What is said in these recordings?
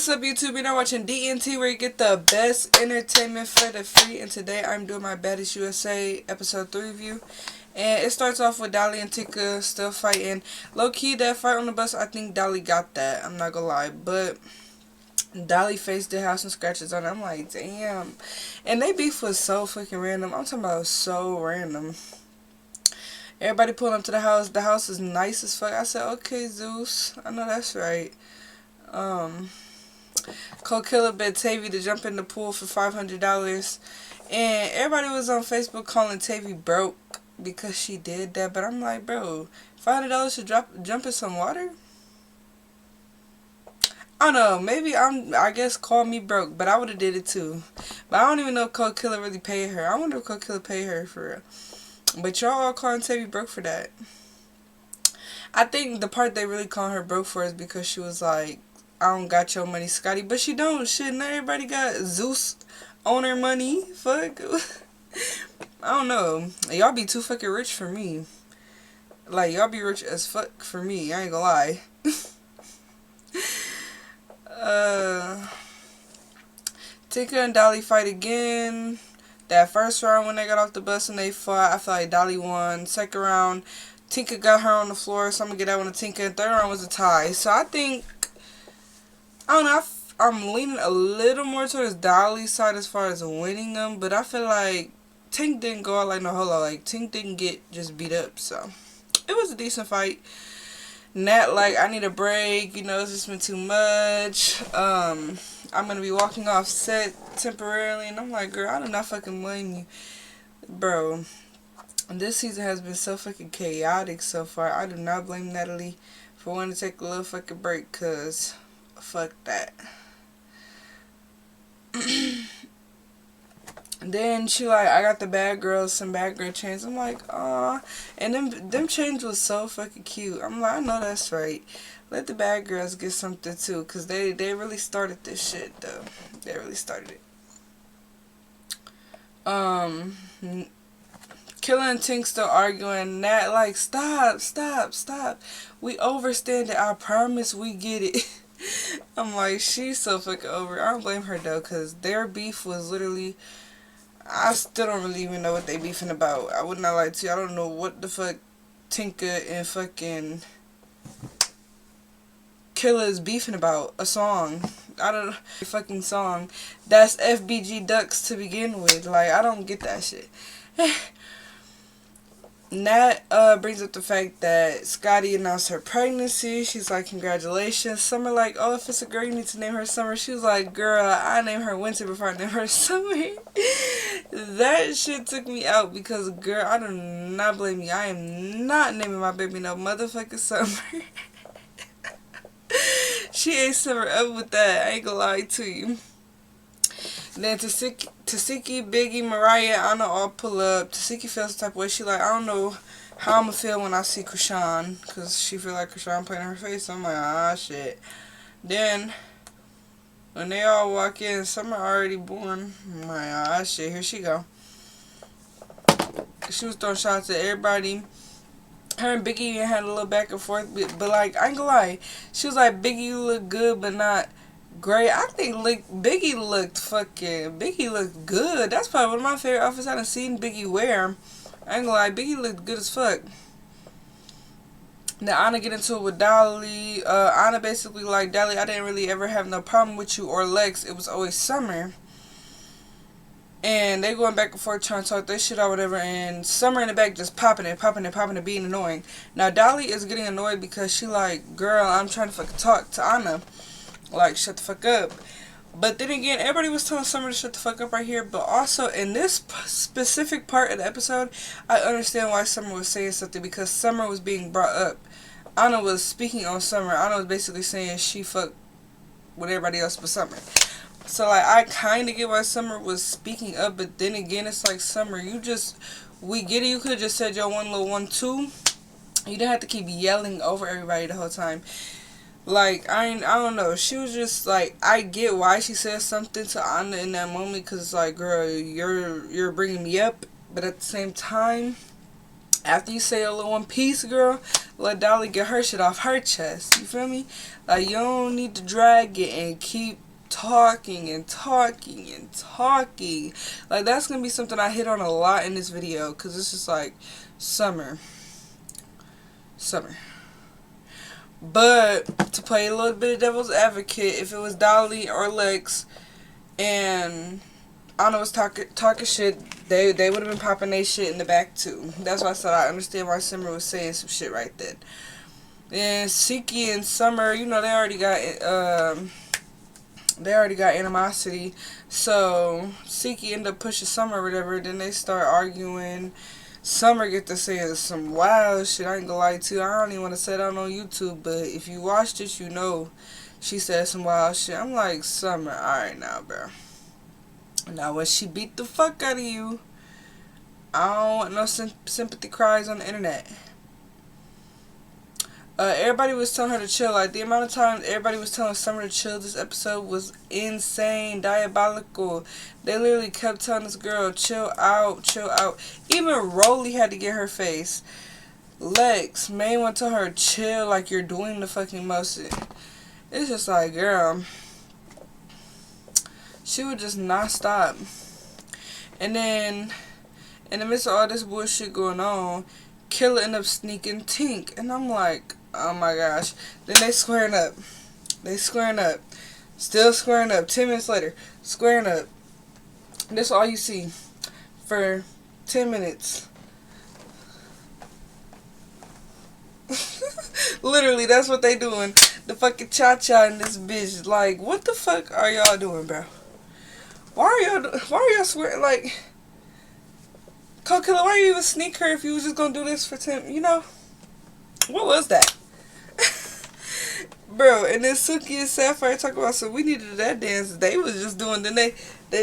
What's up, YouTube? You're now watching DNT, where you get the best entertainment for the free. And today I'm doing my Baddies USA episode 3 review. And it starts off with Dolly and Tika still fighting. Low key, that fight on the bus, I think Dolly got that. I'm not gonna lie, but Dolly face did have some scratches on it. I'm like, damn. And they beef was so fucking random. I'm talking about so random. Everybody pulling up to the house. The house is nice as fuck. I said, okay, Zeus. I know that's right. Killer bet Tavy to jump in the pool for $500. And everybody was on Facebook calling Tavy broke because she did that. But I'm like, bro, $500 to jump in some water? I don't know. Maybe I guess call me broke, but I would have did it too. But I don't even know if Killer really paid her. I wonder if Killer paid her for real. But y'all all calling Tavy broke for that. I think the part they really calling her broke for is because she was like, I don't got your money, Scotty. But she don't. Shit, not everybody got Zeus owner money. Fuck. I don't know. Y'all be too fucking rich for me. Like, y'all be rich as fuck for me. I ain't gonna lie. Tika and Dolly fight again. That first round when they got off the bus and they fought, I feel like Dolly won. Second round, Tika got her on the floor, so I'm gonna get that one to Tika. And third round was a tie. So I think, I don't know, I'm leaning a little more towards Dolly's side as far as winning them. But I feel like Tink didn't go out like no holo. Like, Tink didn't get just beat up. So it was a decent fight. Nat, like, I need a break. You know, it's just been too much. I'm going to be walking off set temporarily. And I'm like, girl, I do not fucking blame you. Bro, this season has been so fucking chaotic so far. I do not blame Natalie for wanting to take a little fucking break. Because fuck that. Then she like, I got the bad girls, some bad girl chains. I'm like, aw. And them chains was so fucking cute. I'm like, I know that's right. Let the bad girls get something too. Because they really started this shit, though. They really started it. Killer and Tink still arguing. Nat like, stop. We overstand it. I promise we get it. I'm like, she's so fucking over. I don't blame her, though. Because their beef was literally... I still don't really even know what they beefing about. I would not lie to you. I don't know what the fuck Tinka and fucking Killer is beefing about. A song. I don't know. A fucking song. That's FBG Ducks to begin with. Like, I don't get that shit. Nat brings up the fact that Scotty announced her pregnancy. She's like, congratulations. Summer like, oh, if it's a girl, you need to name her Summer. She was like, girl, I named her Winter before I named her Summer. That shit took me out because, girl, I do not blame you. I am not naming my baby no motherfucking Summer. She ain't Summer up with that. I ain't gonna lie to you. Then Tasiki, Biggie, Mariah, Anna all pull up. Tasiki feels the type of way. She like, I don't know how I'm gonna feel when I see Krishan. Because she feel like Krishan playing in her face. So I'm like, ah, shit. Then, when they all walk in, Summer already born. I'm like, ah, shit, here she go. She was throwing shots at everybody. Her and Biggie had a little back and forth. But like, I ain't gonna lie. She was like, Biggie, you look good, but not... great. I think Biggie looked good. That's probably one of my favorite outfits I done seen Biggie wear. I ain't gonna lie, Biggie looked good as fuck. Now Anna get into it with Dolly. Anna basically like, Dolly, I didn't really ever have no problem with you or Lex. It was always Summer. And they going back and forth trying to talk their shit or whatever. And Summer in the back just popping it, being annoying. Now Dolly is getting annoyed because she like, girl, I'm trying to fucking talk to Anna. Like, shut the fuck up. But then again, everybody was telling Summer to shut the fuck up right here. But also, in this specific part of the episode, I understand why Summer was saying something. Because Summer was being brought up. Anna was speaking on Summer. Anna was basically saying she fucked with everybody else but Summer. So, like, I kind of get why Summer was speaking up. But then again, it's like, Summer, we get it. You could have just said your one little 1, 2. You didn't have to keep yelling over everybody the whole time. Like, I don't know. She was just like, I get why she said something to Anna in that moment. Because it's like, girl, you're bringing me up. But at the same time, after you say a little one piece, girl, let Dolly get her shit off her chest. You feel me? Like, you don't need to drag it and keep talking and talking and talking. Like, that's gonna be something I hit on a lot in this video, because it's just like, Summer. But to play a little bit of devil's advocate, if it was Dolly or Lex and Anna was talking shit, they would have been popping their shit in the back too. That's why I said I understand why Summer was saying some shit right then. And Siki and Summer, you know, they already got animosity. So Siki ended up pushing Summer or whatever. Then they start arguing. Summer get to say some wild shit. I ain't gonna lie to you. I don't even want to say that on YouTube, but if you watched it, you know she said some wild shit. I'm like, Summer, alright now, bro. Now, when she beat the fuck out of you, I don't want no sympathy cries on the internet. Everybody was telling her to chill. Like, the amount of times everybody was telling Summer to chill this episode was insane, diabolical. They literally kept telling this girl, chill out, chill out. Even Rolly had to get her face. Lex, May went to her, chill, like you're doing the fucking most. It's just like, girl, she would just not stop. And then, in the midst of all this bullshit going on, Killer ended up sneaking Tink. And I'm like, oh my gosh. Then they squaring up. Still squaring up. 10 minutes later, squaring up. That's all you see for 10 minutes. Literally, that's what they doing. The fucking cha-cha in this bitch. Like, what the fuck are y'all doing, bro? Why are y'all swearing? Like, Cold Killer, why you even sneak her if you was just gonna do this for 10, you know? What was that? Bro, and then Suki and Sapphire talk about, so we needed that dance. They was just doing, then they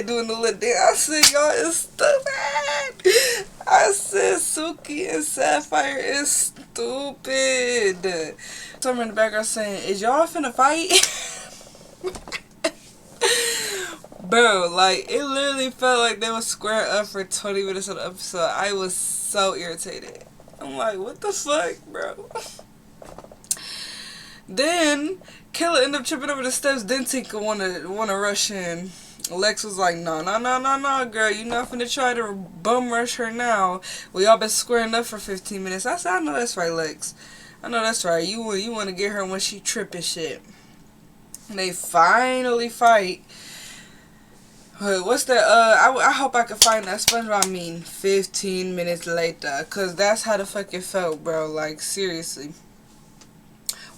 doing the little dance. I said, y'all is stupid. I said, Suki and Sapphire is stupid. Someone in the background saying, is y'all finna fight? Bro, like, it literally felt like they were square up for 20 minutes of the episode. I was so irritated. I'm like, what the fuck, bro? Then, Killer ended up tripping over the steps. Then Tinker wanna rush in. Lex was like, no, girl. You not finna try to bum rush her now. We all been squaring up for 15 minutes. I said, I know that's right, Lex. I know that's right. You want to get her when she tripping shit. And they finally fight. What's that? I hope I can find that SpongeBob meme 15 minutes later. Because that's how the fuck it felt, bro. Like, seriously.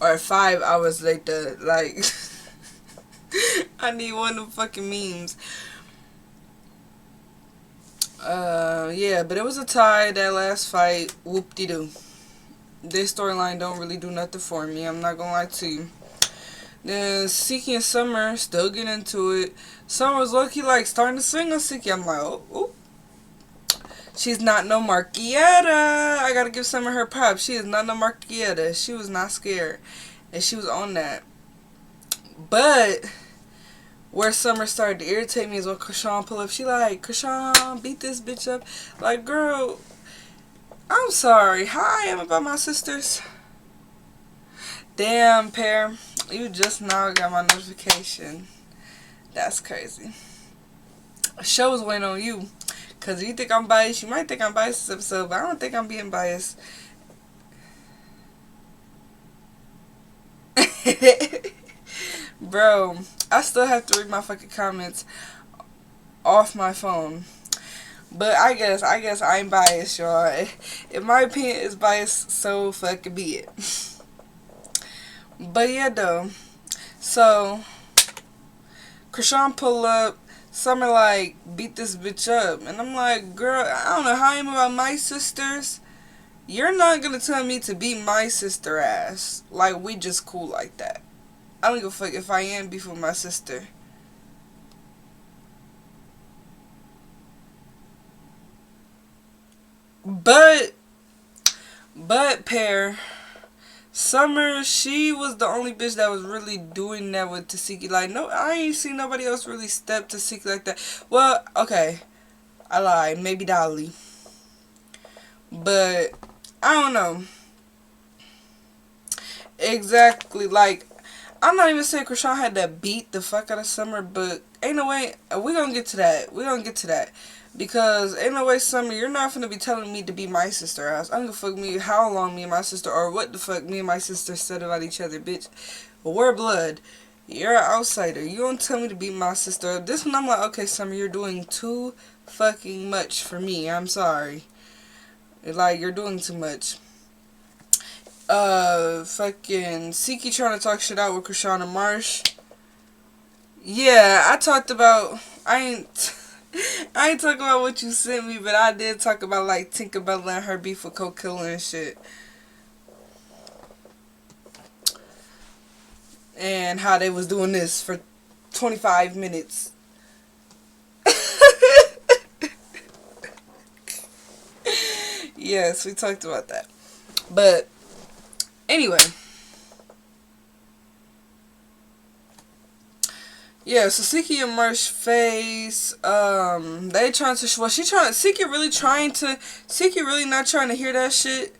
Or 5 hours later. Like, I need one of them fucking memes. Yeah, but it was a tie, that last fight. Whoop-de-doo. This storyline don't really do nothing for me. I'm not gonna lie to you. Then Siki and Summer still get into it. Summer was lucky, like, starting to swing on Siki. I'm like, oh. She's not no Marquieta. I gotta give Summer her props. She is not no Marquieta. She was not scared. And she was on that. But where Summer started to irritate me is when Krishan pulled up. She like, Krishan, beat this bitch up. Like, girl, I'm sorry. How I am about my sisters? Damn, Pear. You just now got my notification. That's crazy. Show was waiting on you. Because if you think I'm biased, you might think I'm biased this episode, but I don't think I'm being biased. Bro, I still have to read my fucking comments off my phone. But I guess I'm biased, y'all. If my opinion is biased, so fucking be it. But yeah, though. So, Krishan pull up. Summer like, beat this bitch up. And I'm like, girl, I don't know how I am about my sisters. You're not gonna tell me to beat my sister ass. Like, we just cool like that. I don't give a fuck if I am beef with my sister. But Pear, Summer, she was the only bitch that was really doing that with Tasiki. Like, no, I ain't seen nobody else really step Tasiki like that. Well, okay, I lied. Maybe Dolly. But, I don't know. Exactly. Like, I'm not even saying Krishan had to beat the fuck out of Summer, but ain't no way. We gonna get to that. We gonna get to that. Because ain't no way, Summer, you're not gonna be telling me to be my sister. I don't give a fuck me how long me and my sister, or what the fuck me and my sister said about each other, bitch. But we're blood. You're an outsider. You don't tell me to be my sister. This one I'm like, okay, Summer, you're doing too fucking much for me. I'm sorry. Like, you're doing too much. Fucking Siki trying to talk shit out with Krishan and Marsh. Yeah, I talked about, I ain't talking about what you sent me, but I did talk about, like, Tinkerbell and her beef with Coke Killer and shit. And how they was doing this for 25 minutes. Yes, we talked about that. But anyway, yeah, so Siki and Marsh face, they trying to, well, Siki really not trying to hear that shit.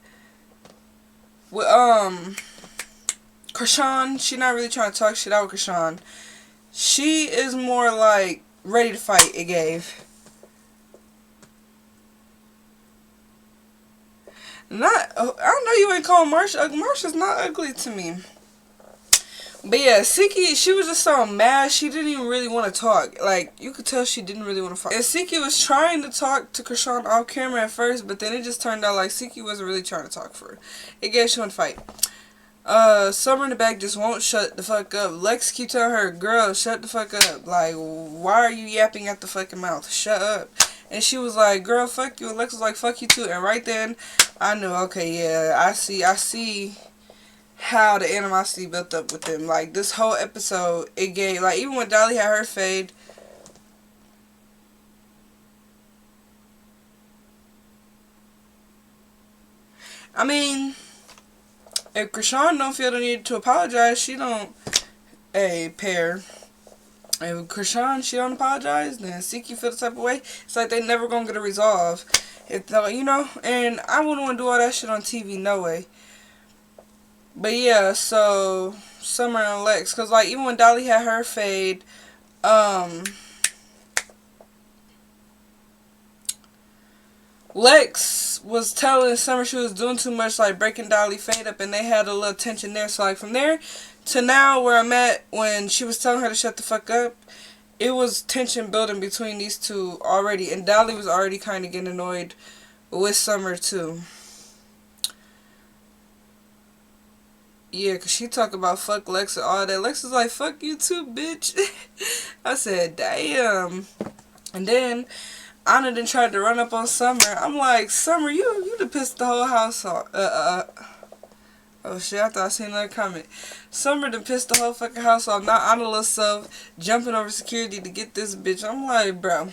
With, Krishan, she not really trying to talk shit out with Krishan. She is more like ready to fight, it gave. I don't know, you ain't calling Marsh ugly. Marsh is not ugly to me. But yeah, Siki, she was just so mad, she didn't even really want to talk. Like, you could tell she didn't really want to fight. And Siki was trying to talk to Krishan off camera at first, but then it just turned out like Siki wasn't really trying to talk for her. It gave she want to fight. Summer in the back just won't shut the fuck up. Lex keep telling her, girl, shut the fuck up. Like, why are you yapping at the fucking mouth? Shut up. And she was like, girl, fuck you. And Lex was like, fuck you too. And right then, I knew, okay, yeah, I see how the animosity built up with them. Like, this whole episode, it gave, like, even when Dolly had her fade, I mean, if Krishan don't feel the need to apologize, she don't, hey, pair. If Krishan, she don't apologize, then Siki feel the type of way. It's like they never gonna get a resolve. If you know, and I wouldn't want to do all that shit on TV, no way. But yeah, so Summer and Lex, cause like even when Dolly had her fade, Lex was telling Summer she was doing too much, like breaking Dolly fade up, and they had a little tension there. So like from there to now where I'm at, when she was telling her to shut the fuck up, it was tension building between these two already, and Dolly was already kind of getting annoyed with Summer too. Yeah, cause she talk about fuck Lex and all that. Lex is like, fuck you too, bitch. I said, damn. And then Anna then tried to run up on Summer. I'm like, Summer, you done pissed the whole house off. Oh shit, I thought I seen another comment. Summer done pissed the whole fucking house off. Now Anna little self jumping over security to get this bitch. I'm like, bro.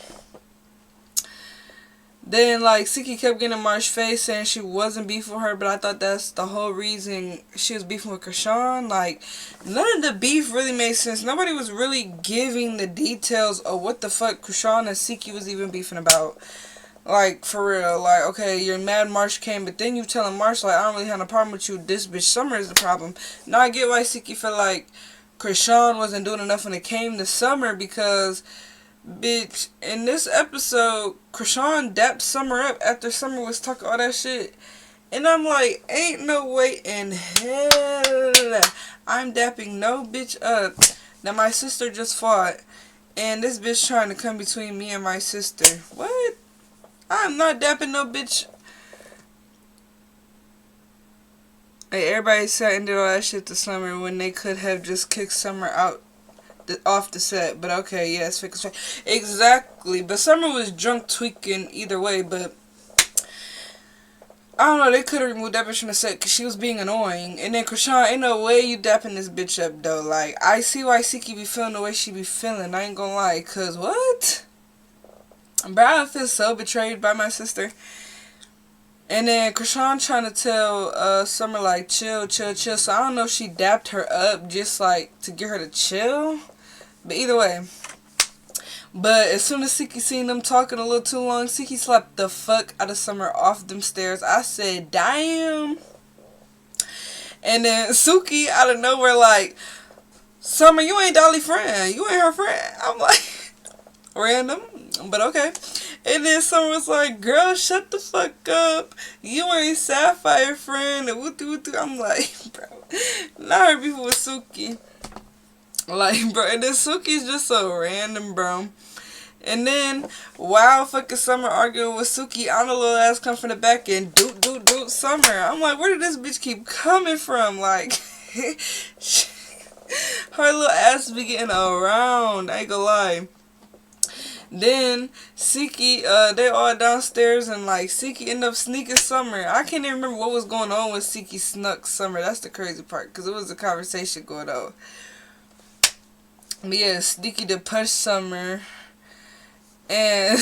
Then, like, Siki kept getting in Marsh's face saying she wasn't beefing with her, but I thought that's the whole reason she was beefing with Krishan. Like, none of the beef really made sense. Nobody was really giving the details of what the fuck Krishan and Siki was even beefing about. Like, for real. Like, okay, you're mad Marsh came, but then you telling Marsh, like, I don't really have a problem with you. This bitch Summer is the problem. Now I get why Siki felt like Krishan wasn't doing enough when it came to Summer, because... bitch, in this episode, Krishan dapped Summer up after Summer was talking all that shit. And I'm like, ain't no way in hell I'm dapping no bitch up that my sister just fought. And this bitch trying to come between me and my sister. What? I'm not dapping no bitch. Hey, everybody sat and did all that shit to Summer when they could have just kicked Summer out. Off the set, but okay, yes, exactly. But Summer was drunk tweaking either way, but I don't know, they could have removed that bitch from the set because she was being annoying. And then Krishan, ain't no way you dapping this bitch up though. Like, I see why Siki be feeling the way she be feeling, I ain't gonna lie, cause what? Bro, I feel so betrayed by my sister. And then Krishan trying to tell Summer like chill. So I don't know if she dapped her up just like to get her to chill. But either way. But as soon as Siki seen them talking a little too long, Siki slapped the fuck out of Summer off them stairs. I said, damn. And then Suki out of nowhere like, Summer, you ain't Dolly friend. You ain't her friend. I'm like, random, but okay. And then Summer was like, girl, shut the fuck up. You ain't Sapphire friend. And woo-doo-woo-doo. I'm like, bro. Not her people with Suki. Like, bro. And then Suki's just so random, bro. And then, while fucking Summer arguing with Suki, Anna little ass come from the back and doot Summer. I'm like, where did this bitch keep coming from? Like, her little ass be getting around. I ain't gonna lie. Then, Siki, they all downstairs and like, Siki ended up sneaking Summer. I can't even remember what was going on when Siki snuck Summer. That's the crazy part, because it was a conversation going on. But yeah, Sneaky to punch Summer. And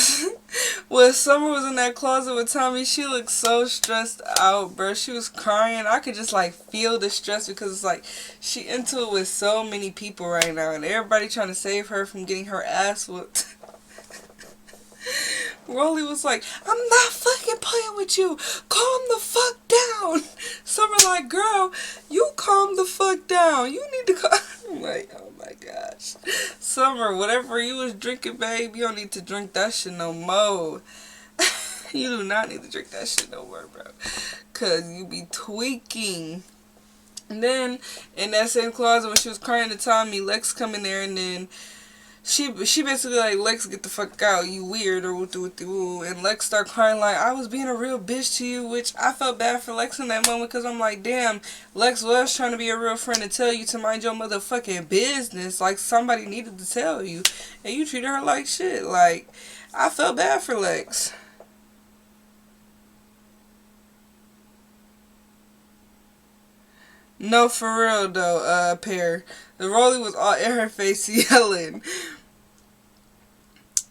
when Summer was in that closet with Tommy, she looked so stressed out, bro. She was crying. I could just like feel the stress because it's like she into it with so many people right now, and everybody trying to save her from getting her ass whooped. Rolly was like, I'm not fucking playing with you. Calm the fuck down. Summer like, girl, you calm the fuck down. You need to calm. I'm like, oh my gosh. Summer, whatever you was drinking, babe, you don't need to drink that shit no more. You do not need to drink that shit no more, bro. Because you be tweaking. And then, in that same closet, when she was crying to Tommy, Lex come in there and then She basically like, Lex, get the fuck out, you weird, or woo. And Lex start crying like, I was being a real bitch to you, which I felt bad for Lex in that moment, because I'm like, damn, Lex was trying to be a real friend and tell you to mind your motherfucking business, like somebody needed to tell you, and you treated her like shit. Like, I felt bad for Lex. No, for real though, Pear. The Rolly was all in her face yelling.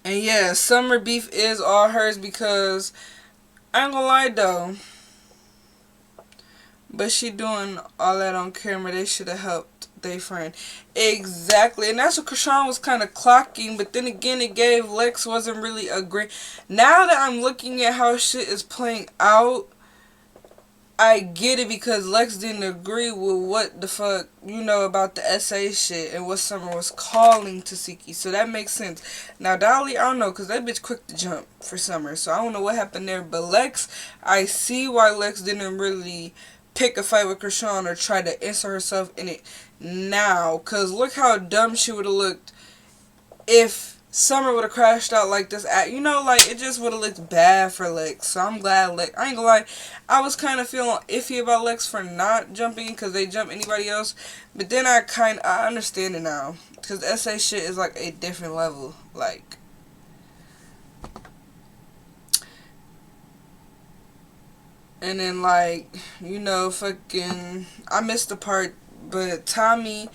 And yeah, Summer beef is all hers because, I ain't gonna lie though, but she doing all that on camera. They should have helped their friend. Exactly. And that's what Krishan was kind of clocking. But then again, it gave Lex wasn't really agreeing. Now that I'm looking at how shit is playing out, I get it, because Lex didn't agree with what the fuck, you know, about the SA shit and what Summer was calling to Siki. So that makes sense. Now, Dolly, I don't know, because that bitch quick to jump for Summer. So I don't know what happened there. But Lex, I see why Lex didn't really pick a fight with Krishan or try to insert herself in it now. Because look how dumb she would have looked if Summer would have crashed out like this. You know, like, it just would have looked bad for Lex. So I'm glad Lex, I ain't gonna lie, I was kind of feeling iffy about Lex for not jumping because they jump anybody else. But then I understand it now. Because the SA shit is like a different level. Like, and then like, you know, fucking, I missed the part, but Tommy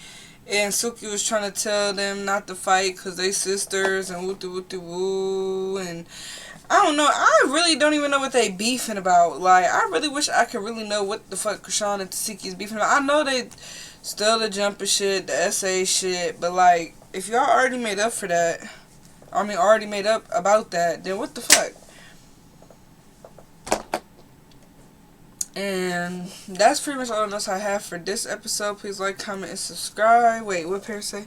and Suki was trying to tell them not to fight because they sisters and woo. And I don't know. I really don't even know what they beefing about. Like, I really wish I could really know what the fuck Krishan and Tasiki is beefing about. I know they still the jumper shit, the SA shit. But, like, if y'all already made up for that, already made up about that, then what the fuck? And that's pretty much all the notes I have for this episode. Please like, comment, and subscribe. Wait, what Pear say?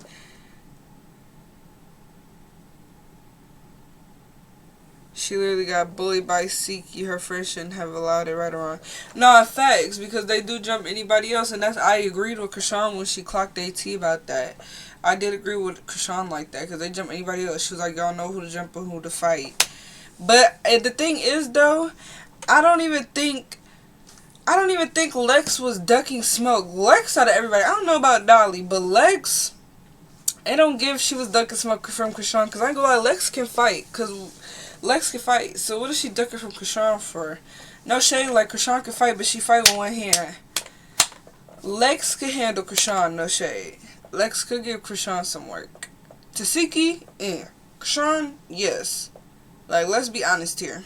She literally got bullied by Siki. Her friend shouldn't have allowed it, right or wrong. No, facts, because they do jump anybody else. And that's, I agreed with Krishan when she clocked AT about that. I did agree with Krishan like that, because they jump anybody else. She was like, y'all know who to jump and who to fight. But the thing is, though, I don't even think Lex was ducking smoke. Lex out of everybody, I don't know about Dolly, but Lex, it don't give she was ducking smoke from Krishan, because I ain't gonna lie, Lex can fight, so what is she ducking from Krishan for? No shade, like, Krishan can fight, but she fight with one hand. Lex can handle Krishan, no shade. Lex could give Krishan some work. Tasiki, Krishan, yes. Like, let's be honest here.